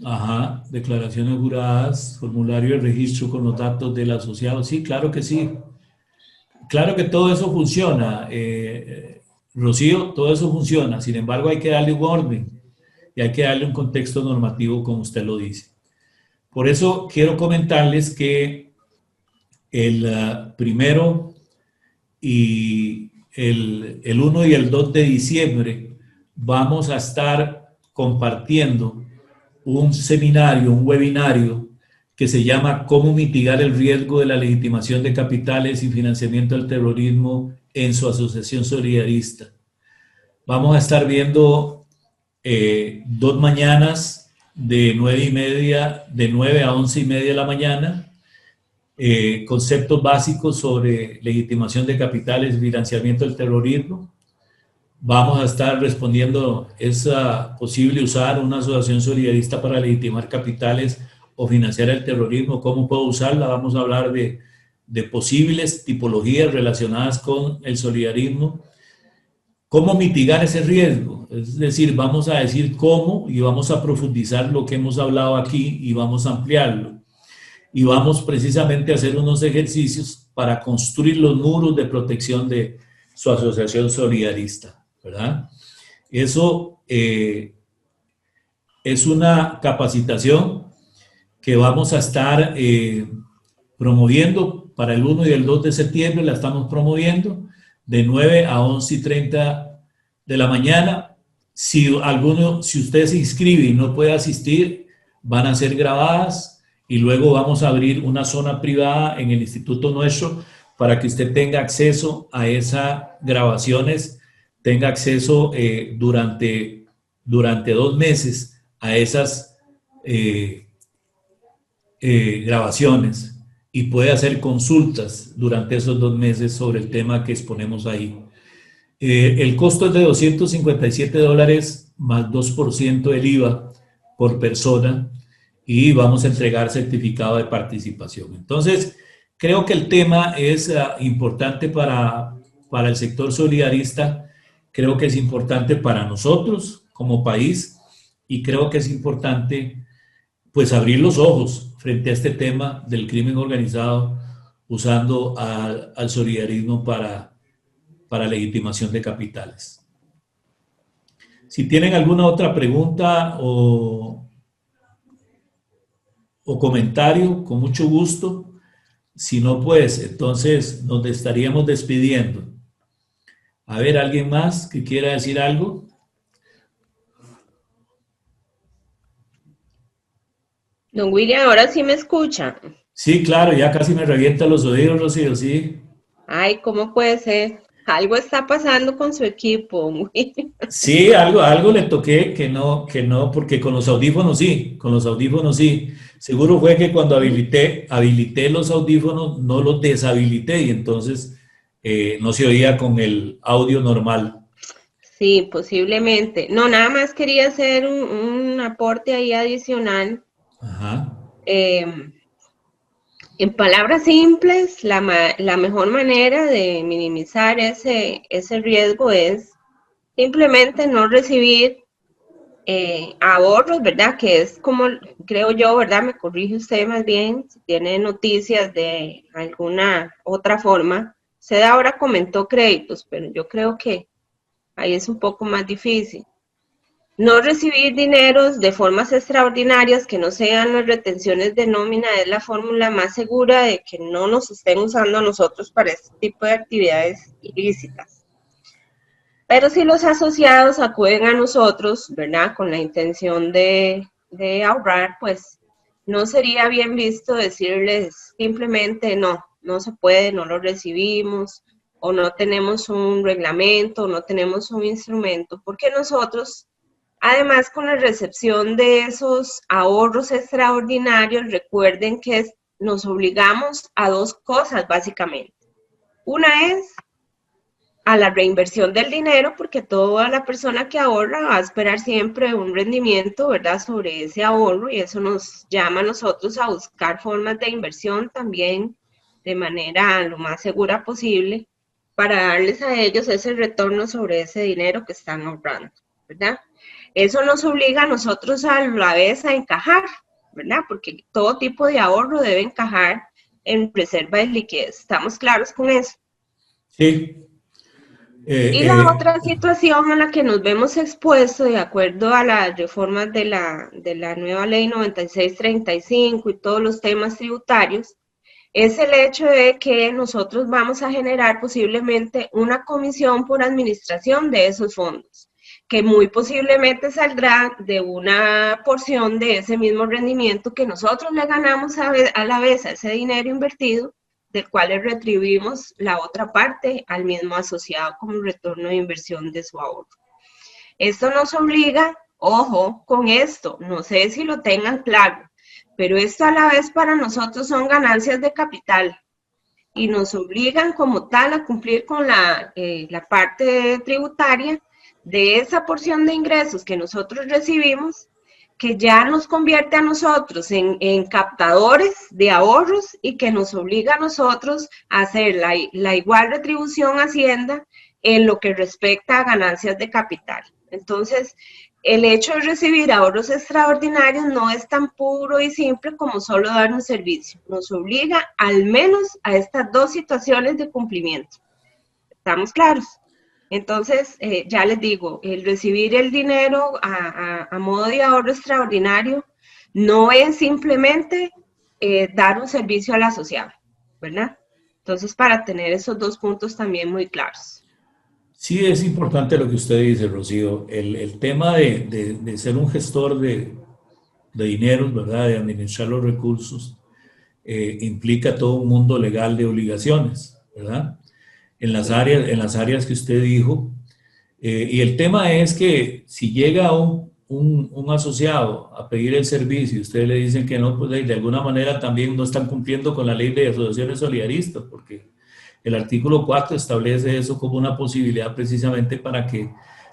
Ajá, declaraciones juradas, formulario de registro con los datos del asociado. Sí, claro que sí. Claro que todo eso funciona, Rocío, todo eso funciona. Sin embargo, hay que darle un orden y hay que darle un contexto normativo, como usted lo dice. Por eso quiero comentarles que el primero y el 1 y el 2 de diciembre vamos a estar compartiendo un seminario, un webinario que se llama ¿Cómo mitigar el riesgo de la legitimación de capitales y financiamiento del terrorismo en su asociación solidarista? Vamos a estar viendo 2 mañanas de 9 a 11:30 de la mañana, conceptos básicos sobre legitimación de capitales y financiamiento del terrorismo. Vamos a estar respondiendo, ¿es posible usar una asociación solidarista para legitimar capitales o financiar el terrorismo? ¿Cómo puedo usarla? Vamos a hablar de posibles tipologías relacionadas con el solidarismo. ¿Cómo mitigar ese riesgo? Es decir, vamos a decir cómo y vamos a profundizar lo que hemos hablado aquí y vamos a ampliarlo. Y vamos precisamente a hacer unos ejercicios para construir los muros de protección de su asociación solidarista, ¿verdad? Eso es una capacitación que vamos a estar promoviendo para el 1 y el 2 de septiembre, la estamos promoviendo de 9 a 11:30 de la mañana. Si usted se inscribe y no puede asistir, van a ser grabadas y luego vamos a abrir una zona privada en el instituto nuestro para que usted tenga acceso a esas grabaciones, tenga acceso durante 2 meses a esas grabaciones y puede hacer consultas durante esos 2 meses sobre el tema que exponemos ahí. El costo es de $257 más 2% del IVA por persona y vamos a entregar certificado de participación. Entonces, creo que el tema es importante para el sector solidarista, creo que es importante para nosotros como país y creo que es importante pues abrir los ojos frente a este tema del crimen organizado usando al solidarismo para legitimación de capitales. Si tienen alguna otra pregunta o comentario, con mucho gusto. Si no, pues entonces nos estaríamos despidiendo. A ver, ¿alguien más que quiera decir algo? Don William, ahora sí me escucha. Sí, claro, ya casi me revienta los oídos, Rocío, sí. Ay, ¿cómo puede ser? Algo está pasando con su equipo, William. Sí, algo le toqué que no, porque con los audífonos sí. Seguro fue que cuando habilité los audífonos, no los deshabilité y entonces no se oía con el audio normal. Sí, posiblemente. No, nada más quería hacer un aporte ahí adicional. Ajá. En palabras simples, la mejor manera de minimizar ese riesgo es simplemente no recibir ahorros, ¿verdad? Que es como, creo yo, ¿verdad? Me corrige usted más bien, si tiene noticias de alguna otra forma. Usted ahora comentó créditos, pero yo creo que ahí es un poco más difícil. No recibir dineros de formas extraordinarias que no sean las retenciones de nómina es la fórmula más segura de que no nos estén usando a nosotros para este tipo de actividades ilícitas. Pero si los asociados acuden a nosotros, ¿verdad? Con la intención de ahorrar, pues no sería bien visto decirles simplemente no se puede, no lo recibimos, o no tenemos un reglamento, no tenemos un instrumento, porque nosotros, además, con la recepción de esos ahorros extraordinarios, recuerden que nos obligamos a dos cosas básicamente. Una es a la reinversión del dinero, porque toda la persona que ahorra va a esperar siempre un rendimiento, ¿verdad?, sobre ese ahorro, y eso nos llama a nosotros a buscar formas de inversión también de manera lo más segura posible para darles a ellos ese retorno sobre ese dinero que están ahorrando, ¿verdad? Eso nos obliga a nosotros a la vez a encajar, ¿verdad? Porque todo tipo de ahorro debe encajar en reserva de liquidez. ¿Estamos claros con eso? Sí. Y la otra situación a la que nos vemos expuestos, de acuerdo a las reformas de la nueva ley 9635 y todos los temas tributarios, es el hecho de que nosotros vamos a generar posiblemente una comisión por administración de esos fondos, que muy posiblemente saldrá de una porción de ese mismo rendimiento que nosotros le ganamos a la vez a ese dinero invertido, del cual le retribuimos la otra parte al mismo asociado como retorno de inversión de su ahorro. Esto nos obliga, ojo con esto, no sé si lo tengan claro, pero esto a la vez para nosotros son ganancias de capital y nos obligan como tal a cumplir con la parte tributaria de esa porción de ingresos que nosotros recibimos, que ya nos convierte a nosotros en captadores de ahorros y que nos obliga a nosotros a hacer la igual retribución a Hacienda en lo que respecta a ganancias de capital. Entonces, el hecho de recibir ahorros extraordinarios no es tan puro y simple como solo dar un servicio. Nos obliga al menos a estas dos situaciones de cumplimiento. ¿Estamos claros? Entonces, ya les digo, el recibir el dinero a modo de ahorro extraordinario no es simplemente dar un servicio al asociado, ¿verdad? Entonces, para tener esos dos puntos también muy claros. Sí, es importante lo que usted dice, Rocío. El tema de ser un gestor de dinero, ¿verdad?, de administrar los recursos, implica todo un mundo legal de obligaciones, ¿verdad? En las áreas que usted dijo. Y el tema es que si llega un asociado a pedir el servicio y ustedes le dicen que no, pues de alguna manera también no están cumpliendo con la ley de asociaciones solidaristas, porque el artículo 4 establece eso como una posibilidad precisamente para que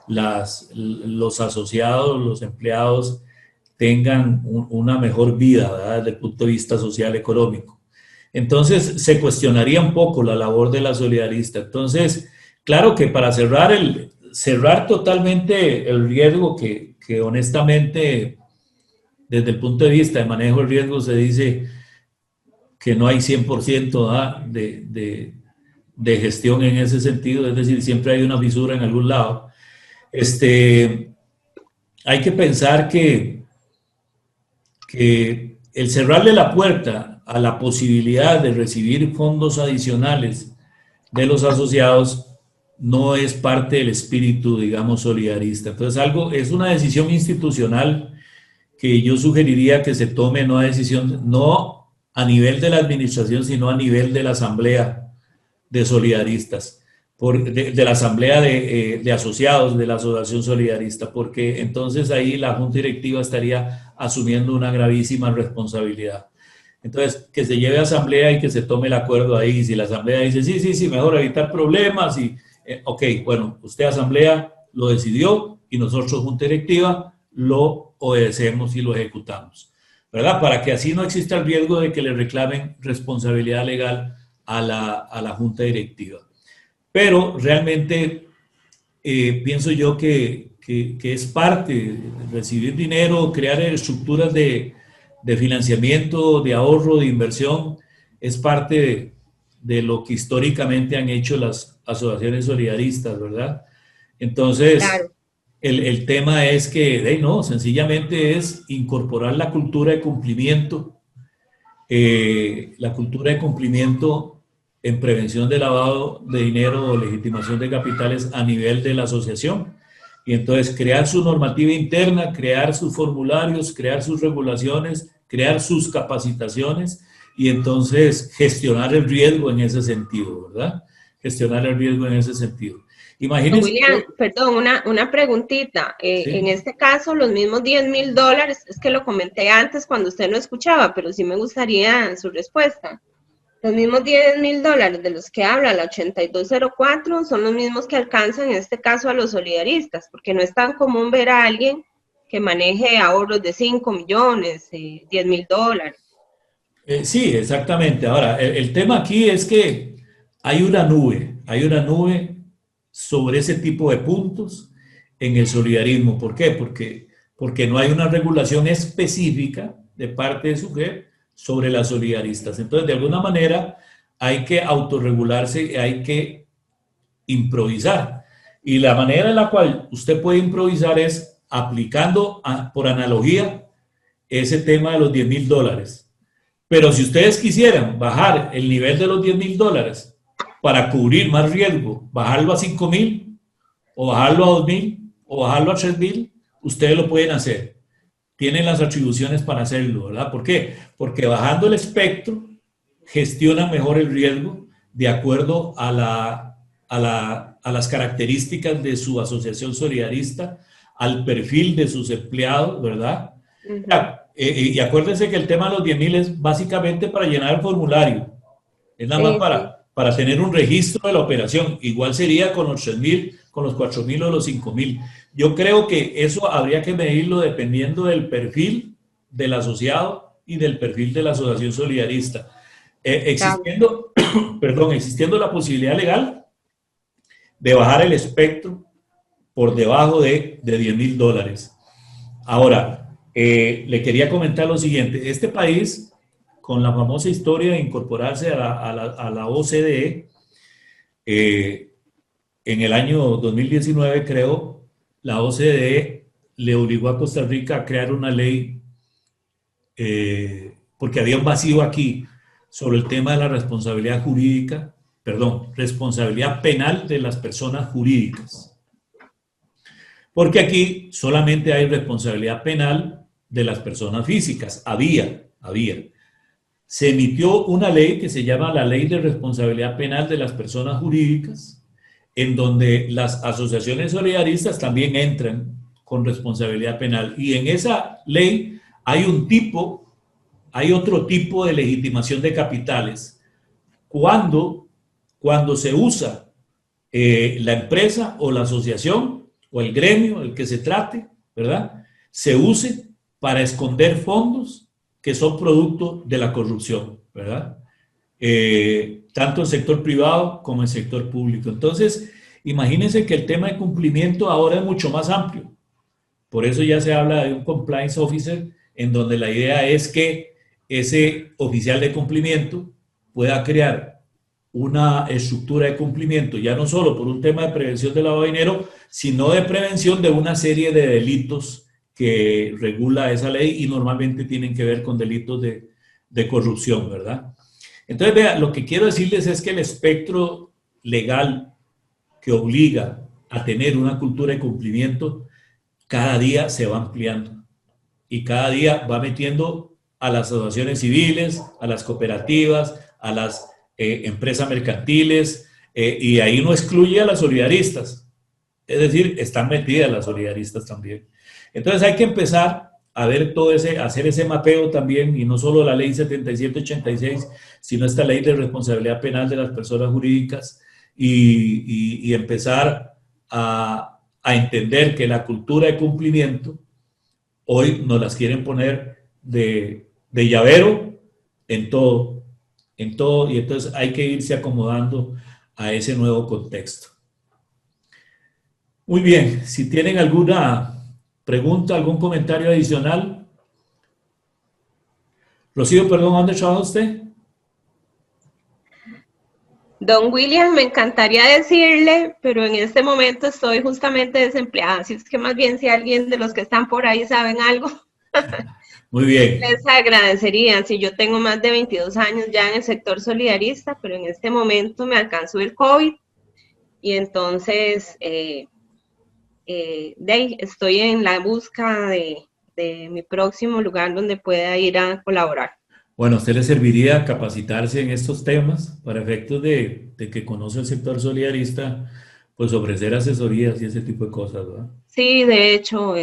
los asociados, los empleados tengan una mejor vida, ¿verdad?, desde el punto de vista social económico. Entonces, se cuestionaría un poco la labor de la solidarista. Entonces, claro que para cerrar totalmente el riesgo que honestamente, desde el punto de vista de manejo del riesgo, se dice que no hay 100% de gestión en ese sentido, es decir, siempre hay una fisura en algún lado. Hay que pensar que el cerrarle la puerta a la posibilidad de recibir fondos adicionales de los asociados no es parte del espíritu, digamos, solidarista. Entonces, es una decisión institucional que yo sugeriría que se tome, no a nivel de la administración, sino a nivel de la asamblea de solidaristas, de la asamblea de asociados de la asociación solidarista, porque entonces ahí la junta directiva estaría asumiendo una gravísima responsabilidad. Entonces, que se lleve a asamblea y que se tome el acuerdo ahí. Si la asamblea dice, sí, mejor evitar problemas, ok, bueno, usted asamblea lo decidió y nosotros junta directiva lo obedecemos y lo ejecutamos, ¿verdad? Para que así no exista el riesgo de que le reclamen responsabilidad legal a la junta directiva. Pero realmente pienso yo que es parte de recibir dinero, crear estructuras de financiamiento, de ahorro, de inversión, es parte de lo que históricamente han hecho las asociaciones solidaristas, ¿verdad? Entonces, claro, el tema es que, no, sencillamente es incorporar la cultura de cumplimiento, en prevención de lavado de dinero o legitimación de capitales a nivel de la asociación. Y entonces crear su normativa interna, crear sus formularios, crear sus regulaciones, crear sus capacitaciones y entonces gestionar el riesgo en ese sentido, ¿verdad? Gestionar el riesgo en ese sentido. Imagínense. William, perdón, una preguntita. En Sí. este caso, los mismos $10,000, es que lo comenté antes cuando usted no escuchaba, pero sí me gustaría su respuesta. Los mismos $10,000 de los que habla la 8204 son los mismos que alcanzan en este caso a los solidaristas, porque no es tan común ver a alguien que maneje ahorros de 5 millones, $10,000. Sí, exactamente. Ahora, el tema aquí es que hay una nube sobre ese tipo de puntos en el solidarismo. ¿Por qué? Porque no hay una regulación específica de parte de SUGEP sobre las solidaristas. Entonces, de alguna manera, hay que autorregularse, hay que improvisar. Y la manera en la cual usted puede improvisar es aplicando, por analogía, ese tema de los $10,000. Pero si ustedes quisieran bajar el nivel de los $10,000 para cubrir más riesgo, bajarlo a 5,000 o bajarlo a 2,000 o bajarlo a 3,000, ustedes lo pueden hacer. Tienen las atribuciones para hacerlo, ¿verdad? ¿Por qué? Porque bajando el espectro gestionan mejor el riesgo de acuerdo a las características de su asociación solidarista, al perfil de sus empleados, ¿verdad? Ujú. Y acuérdense que el tema de los 10,000 es básicamente para llenar el formulario. Es nada más Sí, sí. para tener un registro de la operación. Igual sería con los 3,000, con los 4,000 o los 5,000. Yo creo que eso habría que medirlo dependiendo del perfil del asociado y del perfil de la asociación solidarista. Claro. Existiendo, perdón, existiendo la posibilidad legal de bajar el espectro por debajo de $10,000. Ahora, le quería comentar lo siguiente. Este país, con la famosa historia de incorporarse a la OCDE, en el año 2019, creo, la OCDE le obligó a Costa Rica a crear una ley, porque había un vacío aquí sobre el tema de la responsabilidad jurídica, perdón, responsabilidad penal de las personas jurídicas. Porque aquí solamente hay responsabilidad penal de las personas físicas. Había. Se emitió una ley que se llama la Ley de Responsabilidad Penal de las Personas Jurídicas, en donde las asociaciones solidaristas también entran con responsabilidad penal. Y en esa ley hay hay otro tipo de legitimación de capitales. Cuando se usa la empresa o la asociación o el gremio, el que se trate, ¿verdad? Se use para esconder fondos que son producto de la corrupción, ¿verdad? Tanto en sector privado como en sector público. Entonces, imagínense que el tema de cumplimiento ahora es mucho más amplio. Por eso ya se habla de un compliance officer, en donde la idea es que ese oficial de cumplimiento pueda crear una estructura de cumplimiento, ya no solo por un tema de prevención del lavado de dinero, sino de prevención de una serie de delitos que regula esa ley y normalmente tienen que ver con delitos de corrupción, ¿verdad? Entonces, vea, lo que quiero decirles es que el espectro legal que obliga a tener una cultura de cumplimiento cada día se va ampliando y cada día va metiendo a las asociaciones civiles, a las cooperativas, a las empresas mercantiles, y ahí no excluye a las solidaristas. Es decir, están metidas las solidaristas también. Entonces hay que empezar a ver todo a hacer ese mapeo también, y no solo la ley 7786, sino esta ley de responsabilidad penal de las personas jurídicas, y empezar a entender que la cultura de cumplimiento hoy nos las quieren poner de llavero en todo, y entonces hay que irse acomodando a ese nuevo contexto. Muy bien, si tienen alguna pregunta, algún comentario adicional. Rocío, perdón, ¿dónde trabaja usted? Don William, me encantaría decirle, pero en este momento estoy justamente desempleada, así es que más bien si alguien de los que están por ahí saben algo, Muy bien. les agradecería. Si yo tengo más de 22 años ya en el sector solidarista, pero en este momento me alcanzó el COVID y entonces estoy en la búsqueda de mi próximo lugar donde pueda ir a colaborar. Bueno, a usted le serviría capacitarse en estos temas para efectos de que conoce el sector solidarista, pues ofrecer asesorías y ese tipo de cosas, ¿verdad? Sí, de hecho,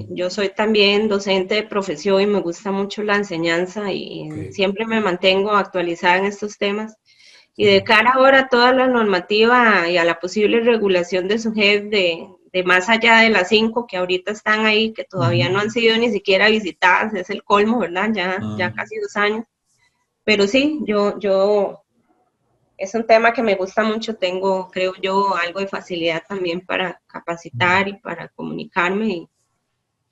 yo soy también docente de profesión y me gusta mucho la enseñanza y Okay. siempre me mantengo actualizada en estos temas. Y de Sí. cara ahora a toda la normativa y a la posible regulación de SUGEF de más allá de las 5 que ahorita están ahí, que todavía no han sido ni siquiera visitadas, es el colmo, ¿verdad? Ya Ah, casi 2 años. Pero sí, es un tema que me gusta mucho, tengo, creo yo, algo de facilidad también para capacitar y para comunicarme y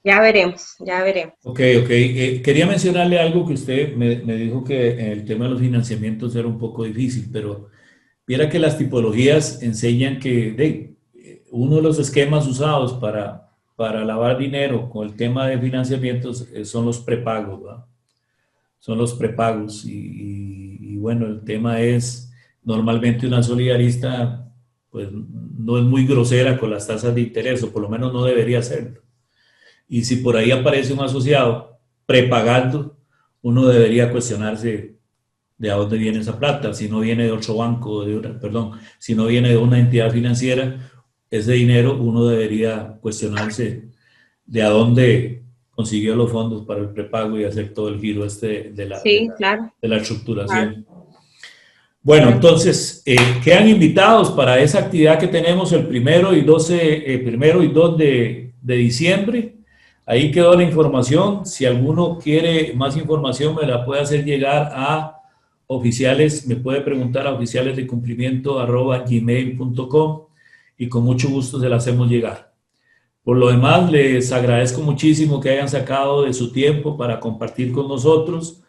ya veremos, ya veremos. ok, ok. Quería mencionarle algo que usted me dijo que el tema de los financiamientos era un poco difícil, pero viera que las tipologías enseñan que uno de los esquemas usados para lavar dinero con el tema de financiamientos son los prepagos, ¿verdad? Son los prepagos. Y bueno, el tema es, normalmente una solidarista pues no es muy grosera con las tasas de interés, o por lo menos no debería serlo. Y si por ahí aparece un asociado prepagando, uno debería cuestionarse de a dónde viene esa plata. Si no viene de otro banco, perdón, si no viene de una entidad financiera, ese dinero uno debería cuestionarse de a dónde consiguió los fondos para el prepago y hacer todo el giro Sí, claro, de la claro. estructuración. Bueno, entonces, quedan invitados para esa actividad que tenemos el primero y 2 de diciembre. Ahí quedó la información. Si alguno quiere más información, me la puede hacer llegar a oficiales, me puede preguntar a oficialesdecumplimiento@gmail.com y con mucho gusto se la hacemos llegar. Por lo demás, les agradezco muchísimo que hayan sacado de su tiempo para compartir con nosotros.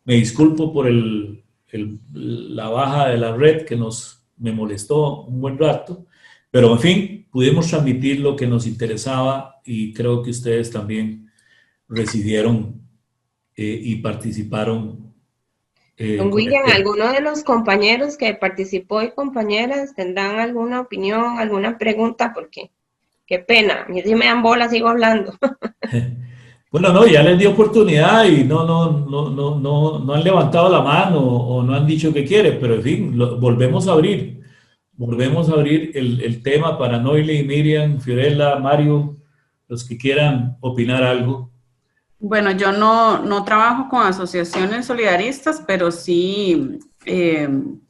Me disculpo por la baja de la red que me molestó un buen rato, pero en fin, pudimos transmitir lo que nos interesaba y creo que ustedes también recibieron y participaron Don con el William, tema. ¿alguno de los compañeros que participó y compañeras tendrán alguna opinión, alguna pregunta? Porque qué pena, a mí sí me dan bola, sigo hablando. Bueno, no, ya les di oportunidad y no han levantado la mano o no han dicho que quiere, pero en fin, volvemos a abrir. Volvemos a abrir el tema para Noile, Miriam, Fiorella, Mario, los que quieran opinar algo. Bueno, yo no trabajo con asociaciones solidaristas, pero sí,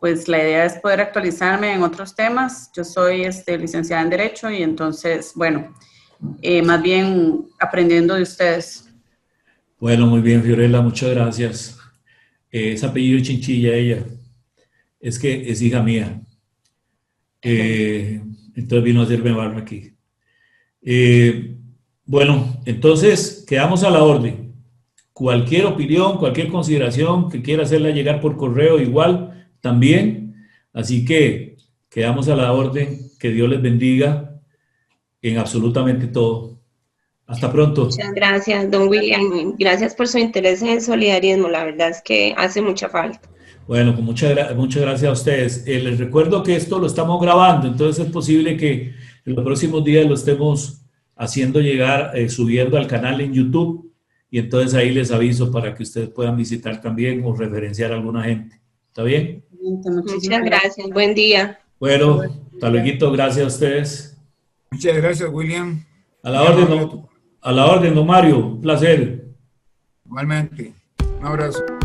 pues la idea es poder actualizarme en otros temas. Yo soy licenciada en Derecho y entonces, bueno, más bien aprendiendo de ustedes. Bueno, muy bien, Fiorella, muchas gracias. Es apellido Chinchilla ella, es que es hija mía. Eh, entonces vino a hacerme barba aquí. Eh, bueno, entonces quedamos a la orden. Cualquier opinión, cualquier consideración que quiera hacerla llegar por correo, igual también. Así que quedamos a la orden. Que Dios les bendiga en absolutamente todo. Hasta pronto. Muchas gracias, don William. Gracias por su interés en el solidarismo. La verdad es que hace mucha falta. Bueno, con muchas gracias a ustedes. Les recuerdo que esto lo estamos grabando, entonces es posible que en los próximos días lo estemos haciendo llegar, subiendo al canal en YouTube, y entonces ahí les aviso para que ustedes puedan visitar también o referenciar a alguna gente. ¿Está bien? Muchas gracias. Buen día. Bueno, hasta luego, gracias a ustedes. Muchas gracias, William. A la orden, a la orden, don Mario, un placer. Igualmente. Un abrazo.